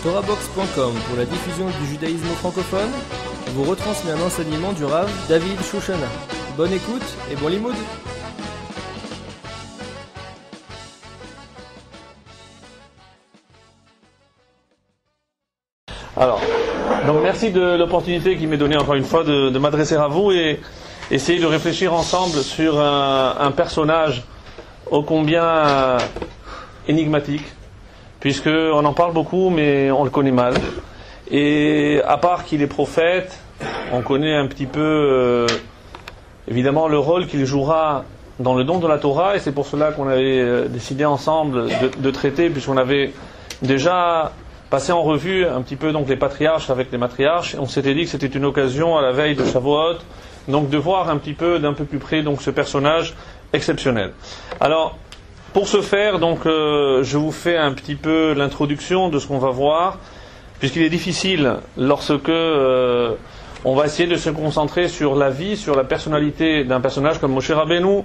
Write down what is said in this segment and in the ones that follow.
TorahBox.com pour la diffusion du judaïsme francophone vous retransmet un enseignement du Rav David Shoshana. Bonne écoute et bon limoud. Alors, donc merci de l'opportunité qui m'est donnée encore une fois de m'adresser à vous et essayer de réfléchir ensemble sur un personnage ô combien énigmatique, puisqu'on en parle beaucoup mais on le connaît mal. Et à part qu'il est prophète, on connaît un petit peu évidemment le rôle qu'il jouera dans le don de la Torah, et c'est pour cela qu'on avait décidé ensemble de traiter, puisqu'on avait déjà passé en revue un petit peu donc les patriarches avec les matriarches, et on s'était dit que c'était une occasion à la veille de Shavuot donc de voir un petit peu d'un peu plus près donc ce personnage exceptionnel. Alors pour ce faire donc je vous fais un petit peu l'introduction de ce qu'on va voir, puisqu'il est difficile lorsque on va essayer de se concentrer sur la vie, sur la personnalité d'un personnage comme Moshe Rabbeinu,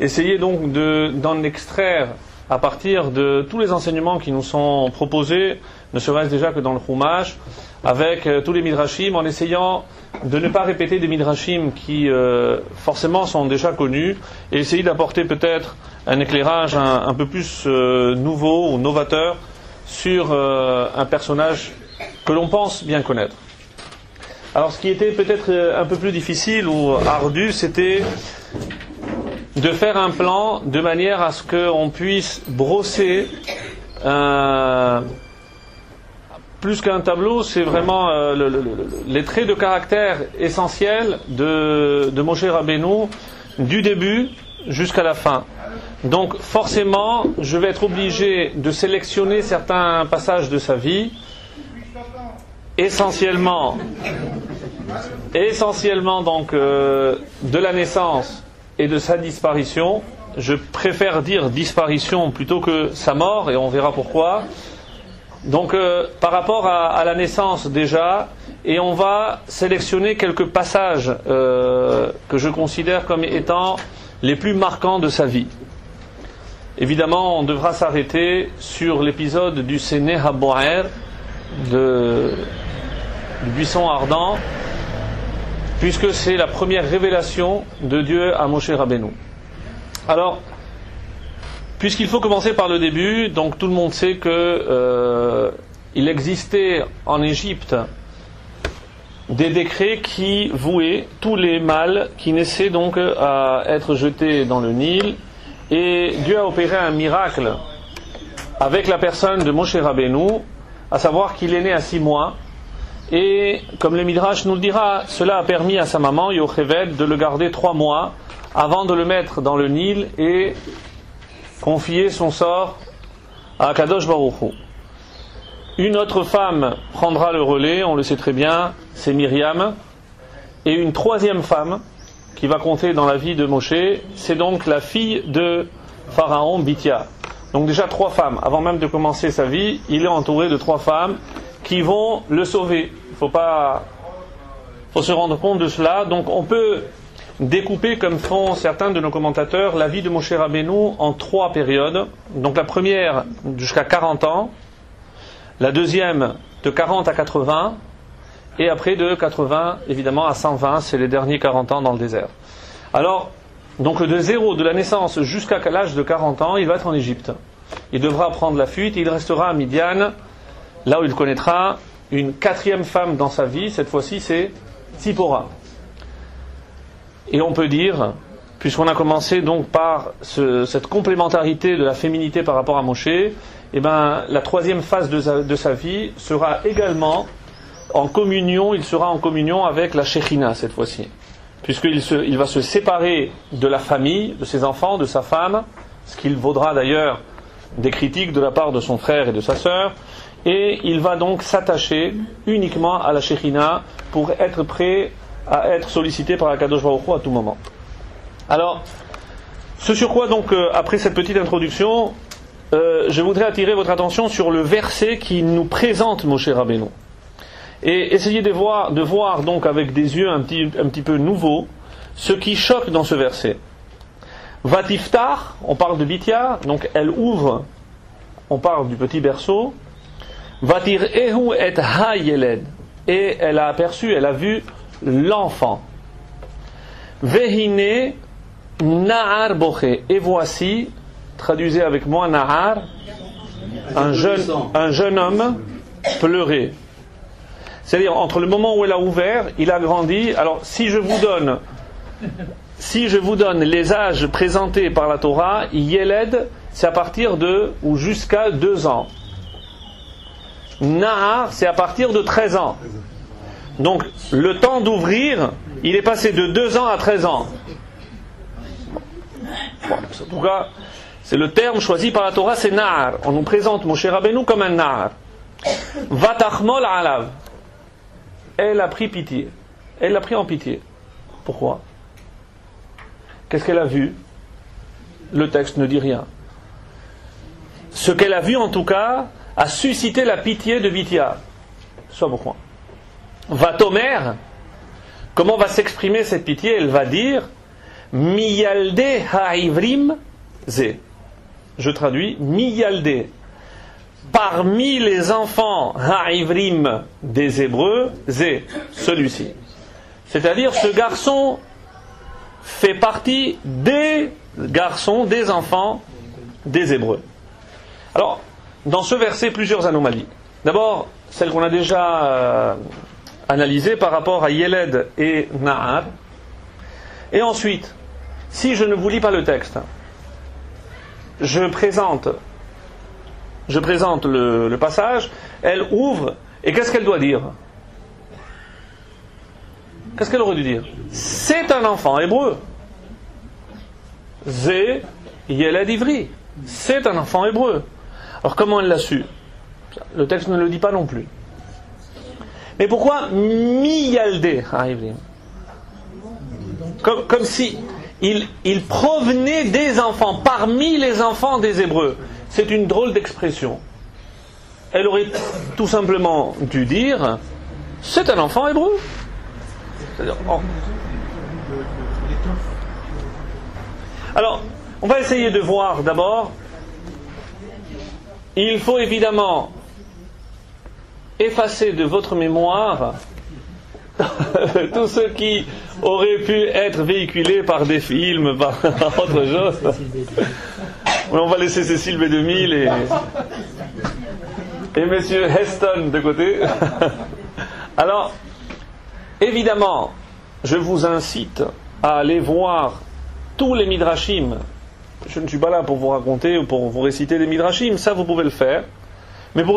essayer donc d'en extraire à partir de tous les enseignements qui nous sont proposés, ne serait-ce déjà que dans le Chumash, avec tous les midrashim, en essayant de ne pas répéter des midrashim qui forcément sont déjà connus, et essayer d'apporter peut-être un éclairage un peu plus nouveau ou novateur sur un personnage que l'on pense bien connaître. Alors ce qui était peut-être un peu plus difficile ou ardu, c'était de faire un plan de manière à ce qu'on puisse brosser plus qu'un tableau, c'est vraiment les traits de caractère essentiels de Moshe Rabbeinu du début jusqu'à la fin. Donc forcément, je vais être obligé de sélectionner certains passages de sa vie, essentiellement donc de la naissance et de sa disparition. Je préfère dire disparition plutôt que sa mort, et on verra pourquoi. Donc par rapport à la naissance déjà, et on va sélectionner quelques passages que je considère comme étant les plus marquants de sa vie. Évidemment, on devra s'arrêter sur l'épisode du Séné Haboer, du buisson ardent, puisque c'est la première révélation de Dieu à Moshe Rabbeinu. Alors, puisqu'il faut commencer par le début, donc tout le monde sait que il existait en Égypte des décrets qui vouaient tous les mâles qui naissaient donc à être jetés dans le Nil, et Dieu a opéré un miracle avec la personne de Moshe Rabbeinu, à savoir qu'il est né à 6 mois. Et comme le Midrash nous le dira, cela a permis à sa maman, Yocheved, de le garder 3 mois avant de le mettre dans le Nil et confier son sort à Kadosh Baruch Hu. Une autre femme prendra le relais, on le sait très bien, c'est Myriam. Et une troisième femme qui va compter dans la vie de Moshe, c'est donc la fille de Pharaon, Bithia. Donc déjà 3 femmes. Avant même de commencer sa vie, il est entouré de 3 femmes qui vont le sauver. Il faut se rendre compte de cela. Donc on peut découper, comme font certains de nos commentateurs, la vie de Moshe Rabbeinu en 3 périodes. Donc la première jusqu'à 40 ans, la deuxième de 40 à 80, et après de 80 évidemment à 120, c'est les derniers 40 ans dans le désert. Alors, donc de zéro, de la naissance jusqu'à l'âge de 40 ans, il va être en Égypte. Il devra prendre la fuite, il restera à Midian, là où il connaîtra une 4e femme dans sa vie, cette fois-ci c'est Tzipora. Et on peut dire, puisqu'on a commencé donc par cette complémentarité de la féminité par rapport à Moshe, eh ben, la 3e phase de sa vie sera également en communion, il sera en communion avec la Shekhinah cette fois-ci. Puisqu'il va se séparer de la famille, de ses enfants, de sa femme, ce qu'il vaudra d'ailleurs des critiques de la part de son frère et de sa sœur, et il va donc s'attacher uniquement à la Shekhinah pour être prêt à être sollicité par Akadosh Baruch Hu à tout moment. Alors, ce sur quoi donc, après cette petite introduction, je voudrais attirer votre attention sur le verset qui nous présente Moshe Rabbeinu. Et essayer de voir donc avec des yeux un petit peu nouveaux ce qui choque dans ce verset. Vatiftar, on parle de Bithia, donc elle ouvre, on parle du petit berceau. Vatir'ehu et hayeled. Et elle a aperçu, elle a vu l'enfant. Vehine na'ar boché. Et voici, traduisez avec moi na'ar, un jeune homme pleurait. C'est-à-dire, entre le moment où elle a ouvert, il a grandi. Alors, si je vous donne les âges présentés par la Torah, Yeled, c'est à partir de, ou jusqu'à 2 ans. Nahar, c'est à partir de 13 ans. Donc, le temps d'ouvrir, il est passé de 2 ans à 13 ans. Bon, en tout cas, c'est le terme choisi par la Torah, c'est Nahar. On nous présente Moshe Rabbeinu comme un Nahar. Vatachmol alav. Elle a pris pitié. Elle l'a pris en pitié. Pourquoi? Qu'est-ce qu'elle a vu? Le texte ne dit rien. Ce qu'elle a vu, en tout cas, a suscité la pitié de Vitya. Soit pourquoi. Vatomer, comment va s'exprimer cette pitié? Elle va dire Miyalde ha'ivrim ze. Je traduis Miyalde. Parmi les enfants ha'ivrim des Hébreux, ze, celui-ci. C'est-à-dire ce garçon fait partie des garçons, des enfants des Hébreux. Alors, dans ce verset, plusieurs anomalies. D'abord, celle qu'on a déjà analysée par rapport à Yeled et Nahar. Et ensuite, si je ne vous lis pas le texte, je présente le passage, elle ouvre, et qu'est-ce qu'elle doit dire? Qu'est-ce qu'elle aurait dû dire? C'est un enfant hébreu. Zé Yeled Ivri. C'est un enfant hébreu. Alors comment elle l'a su? Le texte ne le dit pas non plus. Mais pourquoi Miyalde Ivri? Comme si il provenait des enfants, parmi les enfants des Hébreux. C'est une drôle d'expression. Elle aurait tout simplement dû dire c'est un enfant hébreu. Oh. Alors, on va essayer de voir d'abord. Il faut évidemment effacer de votre mémoire tout ce qui aurait pu être véhiculé par des films, par autre chose. Mais on va laisser Cécile B2000 et Monsieur Heston de côté. Alors, évidemment, je vous incite à aller voir tous les midrashim. Je ne suis pas là pour vous raconter ou pour vous réciter des midrashim, ça vous pouvez le faire. Mais pour